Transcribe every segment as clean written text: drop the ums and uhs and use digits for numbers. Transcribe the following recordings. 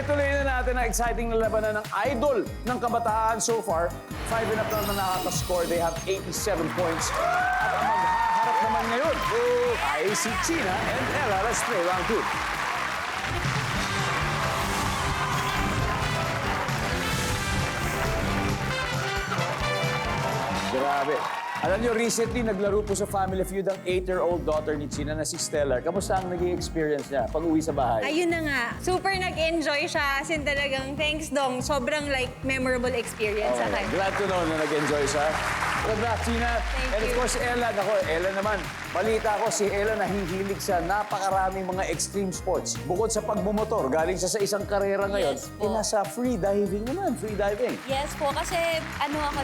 Tuloy-tuloy na natin ang exciting na labanan ng idol ng kabataan so far. 5 and up naman nakaka-score. They have 87 points. At ang maghaharap naman ngayon ay si China and Ella. Let's play round 2. Grabe. Alam niyo, recently naglaro po sa Family Feud ang 8-year-old daughter ni China na si Stellar. Kamusta ang naging experience niya pag uwi sa bahay? Ayun na nga. Super nag-enjoy siya. As in talagang thanks dong. Sobrang like memorable experience sa Okay. kanya. Glad to know na nag-enjoy siya. Congrats, China. Thank And of you. course, Ella. Nako, Ella naman. Balita ko, si Ella nahihilig sa napakaraming mga extreme sports. Bukod sa pagmumotor, galing siya sa isang karera ngayon, Yes po. nasa free diving naman. Free diving. Yes po, kasi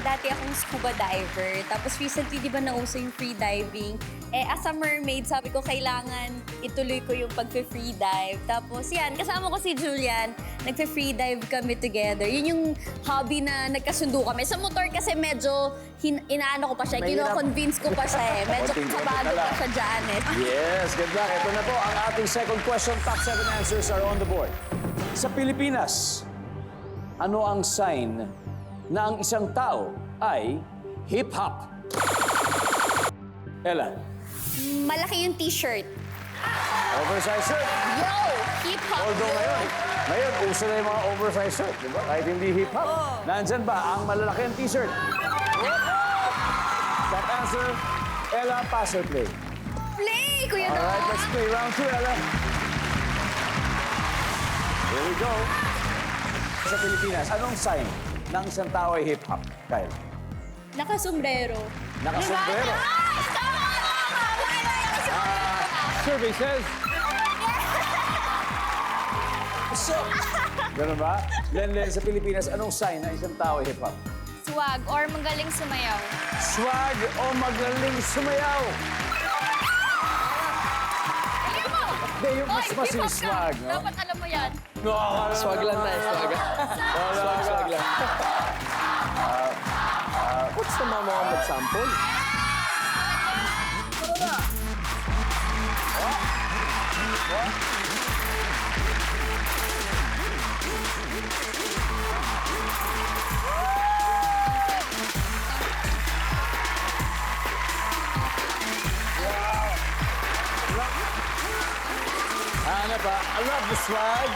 dati akong scuba diver. Tapos recently, di ba nauso yung free diving? As a mermaid, sabi ko, kailangan ituloy ko yung pag-free dive. Tapos yan, kasama ko si Julian, nag-free dive kami together. Yun yung hobby na nagkasundo kami. Sa motor kasi medyo inaano ko pa siya, Mahirap. kino-convince ko pa siya eh. Medyo Konting kabado konti na pa lang. siya dyan eh. Yes, good luck. Ito na po ang ating second question. Top 7 answers are on the board. Sa Pilipinas, ano ang sign na ang isang tao ay hip-hop? Ella, Malaki yung t-shirt. oversized shirt. Yo! Hip-hop! Although ngayon, uso na yung mga oversized shirt, di ba? Kahit hindi hip-hop. Nandyan ba ang malalaki ang t-shirt? Top answer, Ella, pass or play? Play, Kuya Dong! Alright, let's play round 2, Ella. Here we go. Sa Pilipinas, anong sign ng isang tao ay hip-hop? Kyle? Naka-sombrero. Nakasombrero. Survey says... So, ganun ba? Len, sa Pilipinas, anong sign ng isang tao ay hip-hop? Swag or magaling sumayaw. Swag o magaling sumayaw? Hindi, yung mas yung swag, no? Dapat alam mo yan. Swag lang tayo, swag. Swag lang. What's the mama mo mag-sample? Ano ba? I love the swag.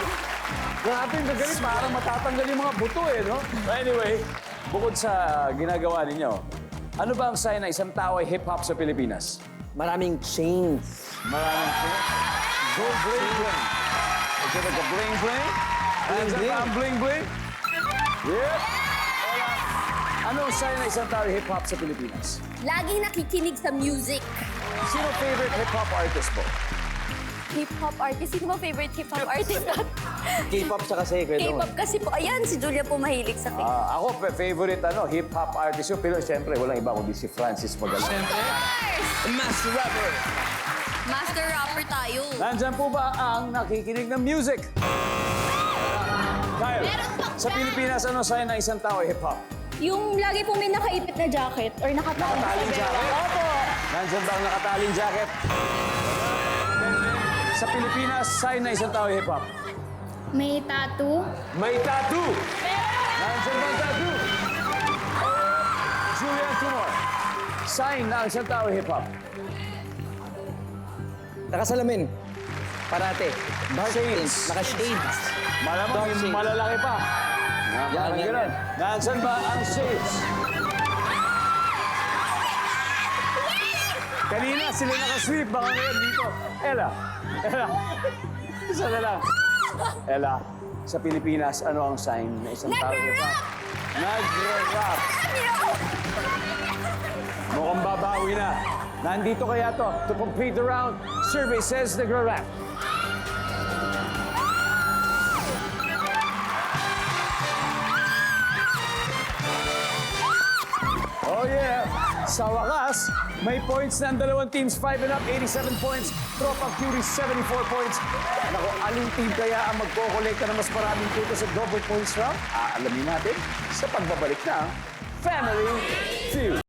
Grabe yung gagaling. Parang matatanggal yung mga buto eh, no? Anyway, bukod sa ginagawa ninyo, ano ba ang sign na isang tao ay hip-hop sa Pilipinas? Maraming chains. Maraming go bling-bling. Ito na bling-bling. Nandiyan ba ang bling-bling? Yep. Ano ang sign na isang tao ay hip-hop sa Pilipinas? Laging nakikinig sa music. Sino favorite hip-hop artist mo? Hip-hop artist. Sino mo favorite hip-hop artist? K-pop siya kasi, Kuya Dong. K-pop kasi po. Ayan, si Julia po mahilig sa K-pop. Ako, favorite hip-hop artist yun. Pero siyempre, walang iba kundi si Francis Magalang. Master rapper. Master rapper tayo. Nandyan po ba ang nakikinig ng music? Kyle, Meron pa sa Pilipinas, ano sign na isang tao ay hip-hop? Yung lagi po may nakaipit na jacket or nakataling Nakataling jacket? Opo. Nandyan ba ang nakataling jacket? Sa Pilipinas, sign na isang tao ay hip-hop? May tattoo. May tattoo! Nandyan ba ang tattoo? Julian Tumor, sign na ang isang tao ay hip-hop? Nakasalamin. Parate. Dark Shades. shades. Naka-shades. Malamang Dark yung shades. malalaki pa. Yan, yan, Ganun. yan. Nandyan ba ang shades? Kanina sila nakasweep. Baka ngayon dito. Ella. Isa na lang. Ella, sa Pilipinas, ano ang sign na isang tao ay hip-hop? Nag-rap. Mukhang babawi na. Nandito kaya to complete the round. Survey says nag-rap. Oh yeah! Sa wakas, may points na ang dalawang teams. 5 and up, 87 points. Tropa Curie, 74 points. Naku, aling team kaya ang magkokolekta ng mas maraming puntos sa double points round? Aalamin natin sa pagbabalik ng Family Feud.